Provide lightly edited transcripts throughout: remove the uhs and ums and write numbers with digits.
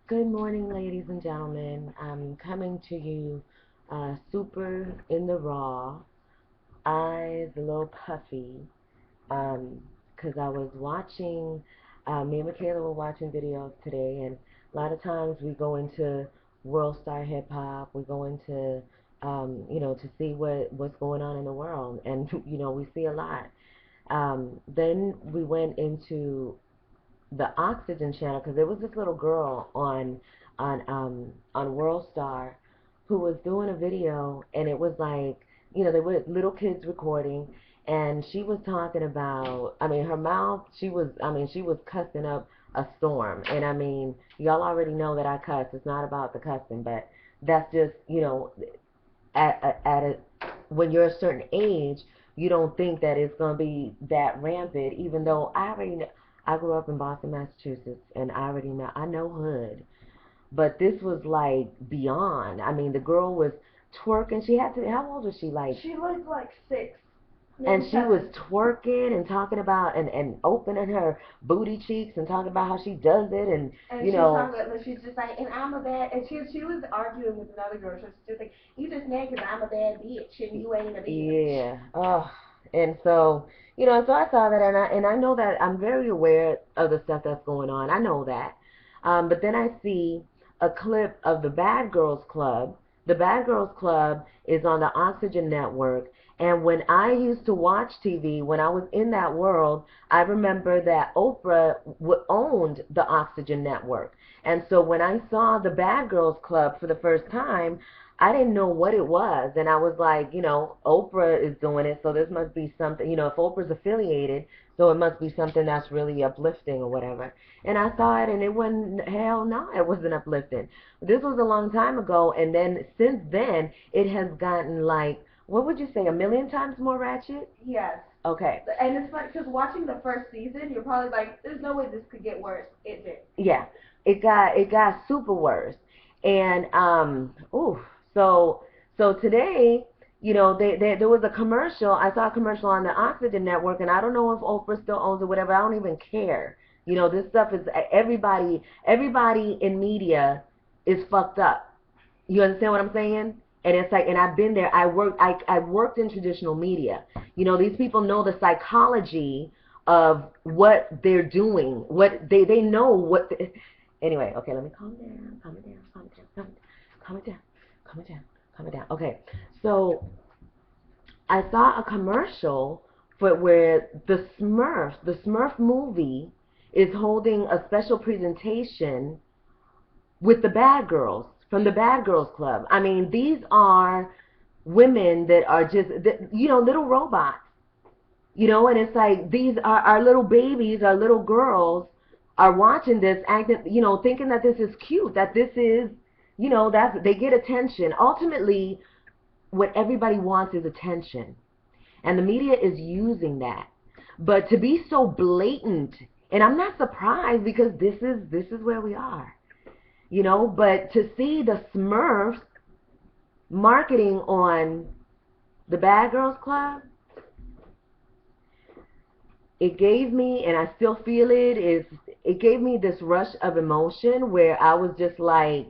Good morning, ladies and gentlemen. I'm coming to you super in the raw, eyes a little puffy, because I was watching, me and Michaela were watching videos today, and a lot of times we go into World Star Hip Hop, we go into, to see what's going on in the world, and, we see a lot. Then we went into the Oxygen channel because there was this little girl on World Star who was doing a video, and it was like, there were little kids recording, and she was talking about, her mouth, she was cussing up a storm. And y'all already know that I cuss. It's not about the cussing, but that's just, at a when you're a certain age, you don't think that it's going to be that rampant, even though I already know. I grew up in Boston, Massachusetts, and I know hood. But this was like beyond. The girl was twerking. How old was she? Like, She looked like 6, and maybe she was 7. twerking and talking about and opening her booty cheeks and talking about how she does it, and And she's talking about, she's just like, and I'm a bad, and she was arguing with another girl. She was just like, you just mad because I'm a bad bitch and you ain't a bitch. yeah. Oh, and so so I saw that, and I know that I'm very aware of the stuff that's going on. I know that, but then I see a clip of the Bad Girls Club. The Bad Girls Club is on the Oxygen Network, and when I used to watch TV, when I was in that world, I remember that Oprah owned the Oxygen Network. And so when I saw the Bad Girls Club for the first time, I didn't know what it was, and I was like, Oprah is doing it, so this must be something, if Oprah's affiliated, so it must be something that's really uplifting or whatever. And I saw it, and it wasn't, hell no, it wasn't uplifting. This was a long time ago, and then since then, it has gotten like, what would you say, a million times more ratchet? Yes. Okay. And it's like, because watching the first season, you're probably like, there's no way this could get worse. It did. Yeah, it got super worse, and ooh, so today, there was a commercial. I saw a commercial on the Oxygen Network, and I don't know if Oprah still owns it, whatever. I don't even care. This stuff is everybody in media is fucked up. You understand what I'm saying? And it's like, and I've been there. I worked in traditional media. These people know the psychology of what they're doing. What they know what. Anyway, okay, let me calm down, calm it down, calm it down, calm it down, calm it down, calm it down. Okay, so I saw a commercial for where the Smurf movie, is holding a special presentation with the bad girls from the Bad Girls Club. These are women that are just, little robots. And it's like these are our little babies, our little girls are watching this, acting, thinking that this is cute, that this is, that they get attention. Ultimately, what everybody wants is attention, and the media is using that. But to be so blatant, and I'm not surprised because this is where we are. But to see the Smurfs marketing on the Bad Girls Club, it gave me, and I still feel it gave me this rush of emotion where I was just like,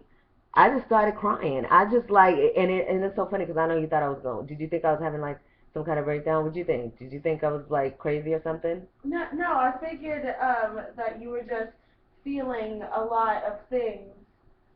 I just started crying. I just like, and it's so funny because I know you thought I was going. Did you think I was having like some kind of breakdown? What did you think? Did you think I was like crazy or something? No, no, I figured that you were just feeling a lot of things.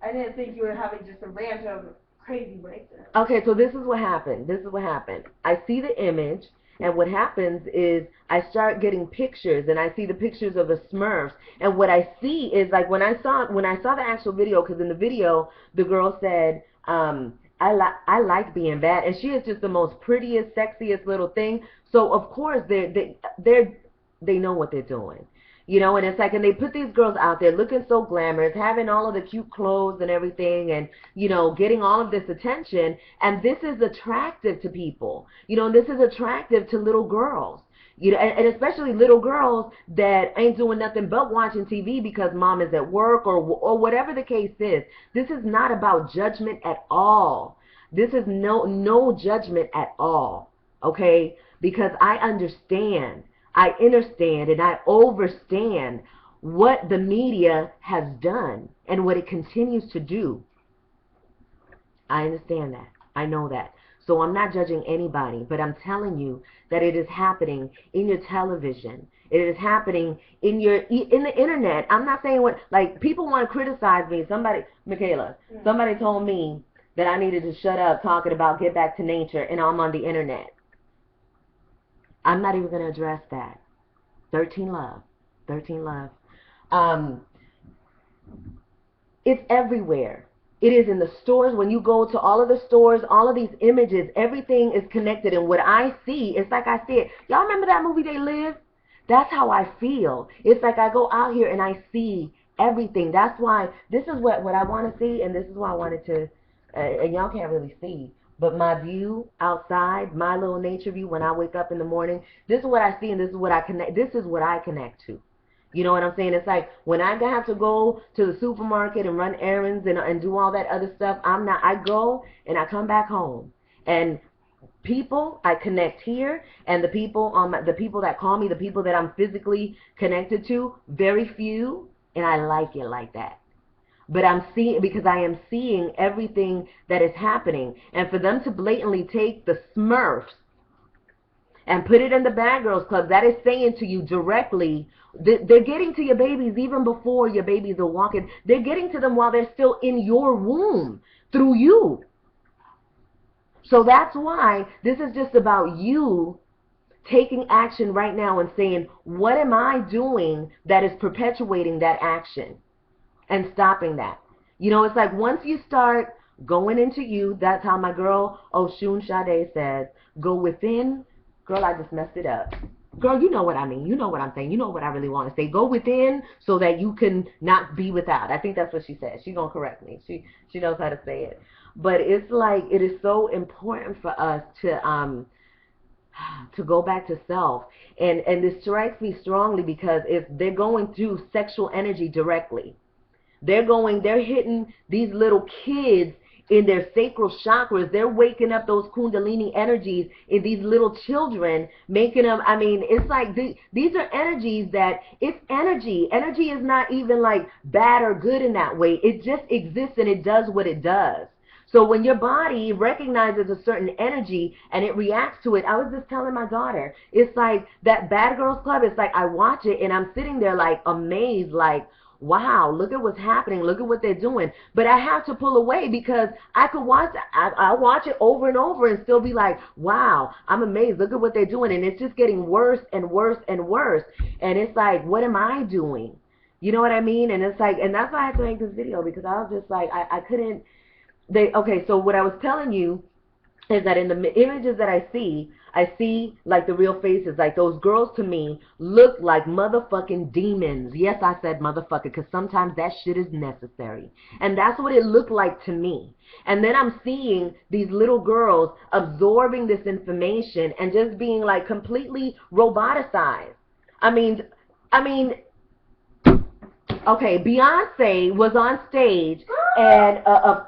I didn't think you were having just a rant of crazy breakdown. Okay, so this is what happened. This is what happened. I see the image, and what happens is I start getting pictures, and I see the pictures of the Smurfs, and what I see is like when I saw the actual video, because in the video the girl said, I like being bad, and she is just the most prettiest, sexiest little thing. So of course they know what they're doing. And it's like, and they put these girls out there looking so glamorous, having all of the cute clothes and everything, and, getting all of this attention, and this is attractive to people. And this is attractive to little girls. And especially little girls that ain't doing nothing but watching TV because mom is at work, or whatever the case is. This is not about judgment at all. This is no judgment at all, okay? Because I understand, and I overstand what the media has done and what it continues to do. I understand that. I know that. So I'm not judging anybody, but I'm telling you that it is happening in your television. It is happening in the internet. I'm not saying what, like, people want to criticize me. Michaela, somebody told me that I needed to shut up talking about get back to nature, and I'm on the internet. I'm not even going to address that. 13 love. 13 love. It's everywhere. It is in the stores. When you go to all of the stores, all of these images, everything is connected. And what I see, it's like I said, y'all remember that movie They Live? That's how I feel. It's like I go out here and I see everything. That's why this is what I want to see, and this is why I wanted to, and y'all can't really see, but my view outside, my little nature view when I wake up in the morning, this is what I see, and this is what I connect to. You know what I'm saying? It's like when I have to go to the supermarket and run errands and do all that other stuff, I go and I come back home. And people I connect here, and the people that call me, the people that I'm physically connected to, very few, and I like it like that. But I'm seeing, because I am seeing everything that is happening. And for them to blatantly take the Smurfs and put it in the Bad Girls Club, that is saying to you directly, they're getting to your babies even before your babies are walking. They're getting to them while they're still in your womb through you. So that's why this is just about you taking action right now and saying, what am I doing that is perpetuating that action and stopping that? You know, it's like once you start going into you, that's how my girl Oshun Sade says, go within. Girl, I just messed it up. Girl, you know what I mean. You know what I'm saying. You know what I really want to say. Go within so that you can not be without. I think that's what she said. She's going to correct me. She knows how to say it. But it's like it is so important for us to go back to self. And this strikes me strongly because if they're going through sexual energy directly, they're hitting these little kids in their sacral chakras. They're waking up those kundalini energies in these little children, making them, I mean, it's like these are energies that, it's energy. Energy is not even like bad or good in that way. It just exists and it does what it does. So when your body recognizes a certain energy and it reacts to it, I was just telling my daughter, it's like that Bad Girls Club, it's like I watch it and I'm sitting there like amazed, like, wow, look at what's happening. Look at what they're doing. But I have to pull away because I could watch it. I watch it over and over and still be like, wow, I'm amazed. Look at what they're doing. And it's just getting worse and worse and worse. And it's like, what am I doing? You know what I mean? And it's like, and that's why I had to make this video, because I was just like, I couldn't. Okay, so what I was telling you is that in the images that I see like the real faces. Like those girls to me look like motherfucking demons. Yes, I said motherfucker, because sometimes that shit is necessary. And that's what it looked like to me. And then I'm seeing these little girls absorbing this information and just being like completely roboticized. I mean, okay, Beyonce was on stage and a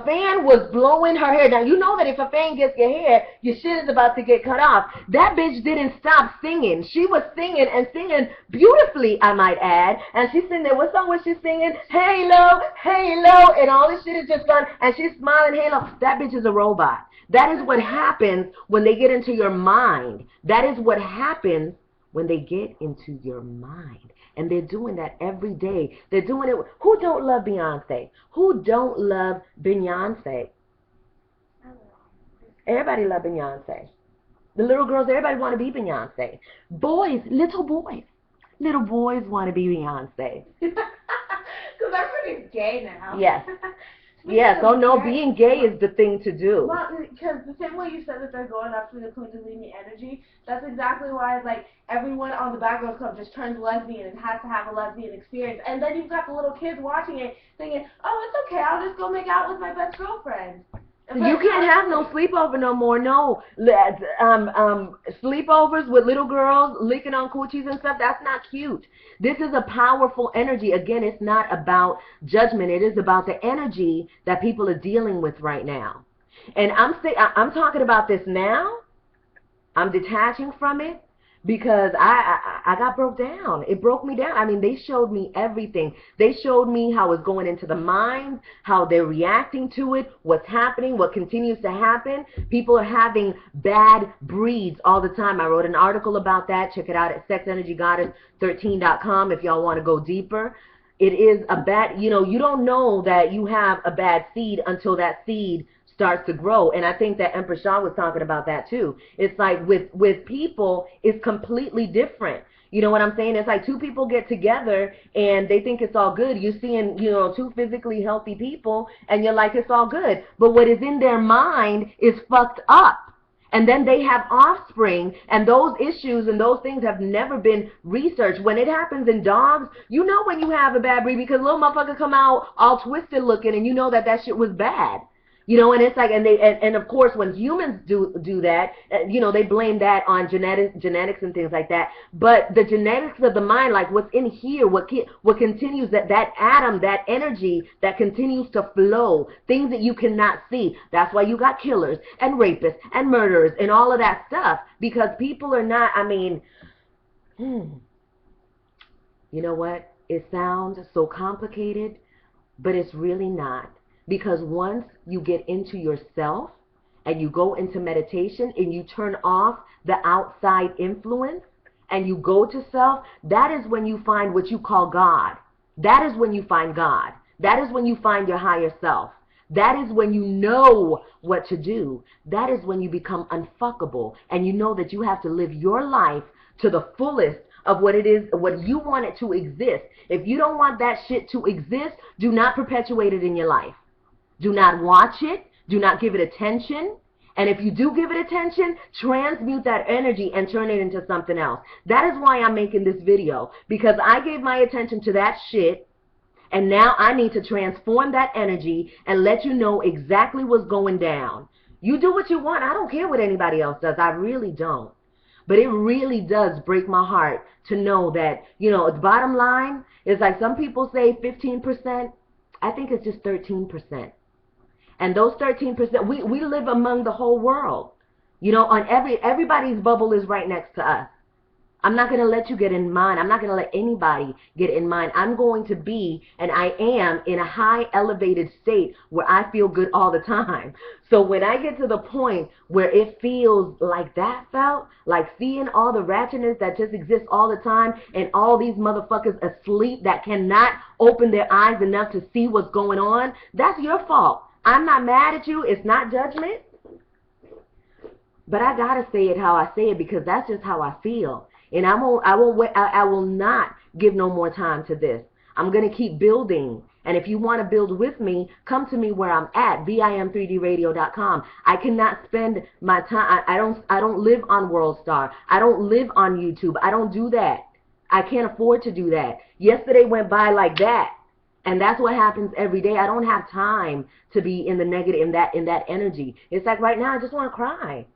fan was blowing her hair. Now, you know that if a fan gets your hair, your shit is about to get cut off. That bitch didn't stop singing. She was singing and singing beautifully, I might add. And she's sitting there. What song was she singing? Halo, Halo. And all this shit is just gone. And she's smiling, Halo. That bitch is a robot. That is what happens when they get into your mind. That is what happens when they get into your mind. And they're doing that every day. They're doing it. Who don't love Beyonce? Who don't love Beyonce? Everybody love Beyonce. The little girls, everybody want to be Beyonce. Boys, little boys want to be Beyonce. Because everybody's gay now. Yes. Yes, oh no, being gay is the thing to do. Well, because the same way you said that they're going after the Kundalini energy, that's exactly why, like, everyone on the Bad Girls Club just turns lesbian and has to have a lesbian experience. And then you've got the little kids watching it thinking, oh, it's okay, I'll just go make out with my best girlfriend. You can't have no sleepover no more, no. Sleepovers with little girls licking on coochies and stuff, that's not cute. This is a powerful energy. Again, it's not about judgment. It is about the energy that people are dealing with right now. And I'm talking about this now. I'm detaching from it because I got broke down. It broke me down. I mean, they showed me everything. They showed me how it's going into the mind, how they're reacting to it, what's happening, what continues to happen. People are having bad breeds all the time. I wrote an article about that. Check it out at sexenergygoddess13.com if y'all want to go deeper. It is a bad, you know, you don't know that you have a bad seed until that seed starts to grow. And I think that Empress Shaw was talking about that too. It's like with people, it's completely different. You know what I'm saying? It's like two people get together and they think it's all good. You're seeing, you know, two physically healthy people and you're like, it's all good. But what is in their mind is fucked up. And then they have offspring, and those issues and those things have never been researched. When it happens in dogs, you know when you have a bad breed because little motherfucker come out all twisted looking, and you know that that shit was bad. You know, and it's like, and of course, when humans do that, you know, they blame that on genetics and things like that. But the genetics of the mind, like what's in here, what continues, that atom, that energy that continues to flow, things that you cannot see. That's why you got killers and rapists and murderers and all of that stuff, because people are not. I mean, you know what? It sounds so complicated, but it's really not. Because once you get into yourself and you go into meditation and you turn off the outside influence and you go to self, that is when you find what you call God. That is when you find God. That is when you find your higher self. That is when you know what to do. That is when you become unfuckable and you know that you have to live your life to the fullest of what it is, what you want it to exist. If you don't want that shit to exist, do not perpetuate it in your life. Do not watch it. Do not give it attention. And if you do give it attention, transmute that energy and turn it into something else. That is why I'm making this video, because I gave my attention to that shit, and now I need to transform that energy and let you know exactly what's going down. You do what you want. I don't care what anybody else does. I really don't. But it really does break my heart to know that, you know, the bottom line is like some people say 15%. I think it's just 13%. And those 13%, we live among the whole world. You know, on everybody's bubble is right next to us. I'm not going to let you get in mine. I'm not going to let anybody get in mine. I'm going to be, and I am, in a high elevated state where I feel good all the time. So when I get to the point where it feels like that felt, like seeing all the ratchetness that just exists all the time and all these motherfuckers asleep that cannot open their eyes enough to see what's going on, that's your fault. I'm not mad at you. It's not judgment. But I got to say it how I say it because that's just how I feel. And I will not give no more time to this. I'm going to keep building. And if you want to build with me, come to me where I'm at, bim3dradio.com. I cannot spend my time. I don't live on WorldStar. I don't live on YouTube. I don't do that. I can't afford to do that. Yesterday went by like that. And that's what happens every day. I don't have time to be in the negative, in that energy. It's like right now I just want to cry.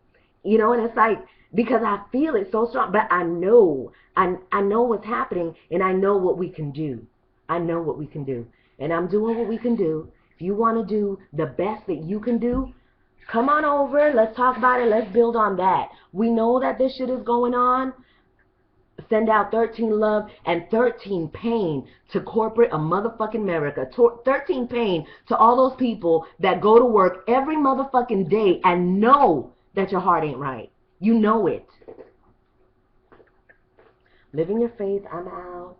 You know, and it's like, because I feel it so strong, but I know what's happening, and I know what we can do. I know what we can do, and I'm doing what we can do. If you want to do the best that you can do, come on over. Let's talk about it. Let's build on that. We know that this shit is going on. Send out 13 love and 13 pain to corporate motherfucking America. 13 pain to all those people that go to work every motherfucking day and know that your heart ain't right. You know it. Living your faith. I'm out.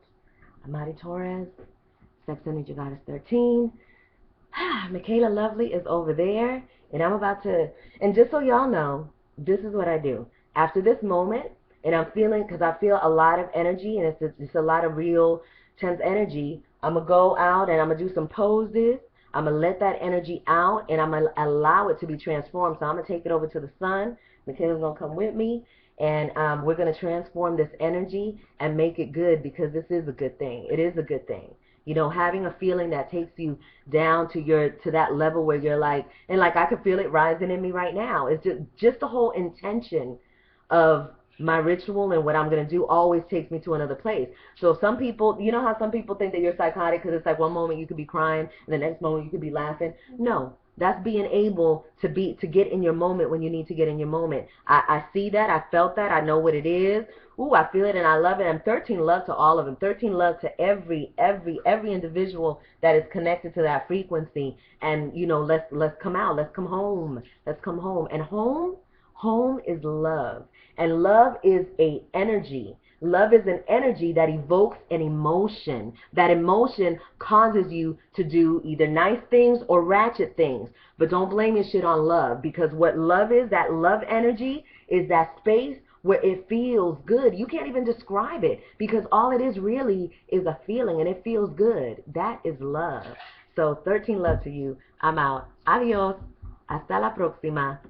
I'm Mari Torres. Sex Energy Goddess 13. Michaela Lovely is over there. And I'm about to, and just so y'all know, this is what I do. After this moment, and I'm feeling, because I feel a lot of energy, and it's a lot of real tense energy, I'm going to go out and I'm going to do some poses. I'm going to let that energy out, and I'm going to allow it to be transformed. So I'm going to take it over to the sun. Michaela's going to come with me, and we're going to transform this energy and make it good, because this is a good thing. It is a good thing. You know, having a feeling that takes you down to that level where you're like, and like I could feel it rising in me right now. It's just the whole intention of my ritual and what I'm going to do always takes me to another place. So some people, you know how some people think that you're psychotic because it's like one moment you could be crying and the next moment you could be laughing? No, That's being able to get in your moment when you need to get in your moment. I see that. I felt that. I know what it is. Ooh, I feel it and I love it. And 13 love to all of them. 13 love to every individual that is connected to that frequency. And you know, let's come out. Let's come home. Let's come home. And home is love. And love is a energy. Love is an energy that evokes an emotion. That emotion causes you to do either nice things or ratchet things. But don't blame your shit on love, because what love is, that love energy, is that space where it feels good. You can't even describe it, because all it is really is a feeling, and it feels good. That is love. So 13 love to you. I'm out. Adios. Hasta la próxima.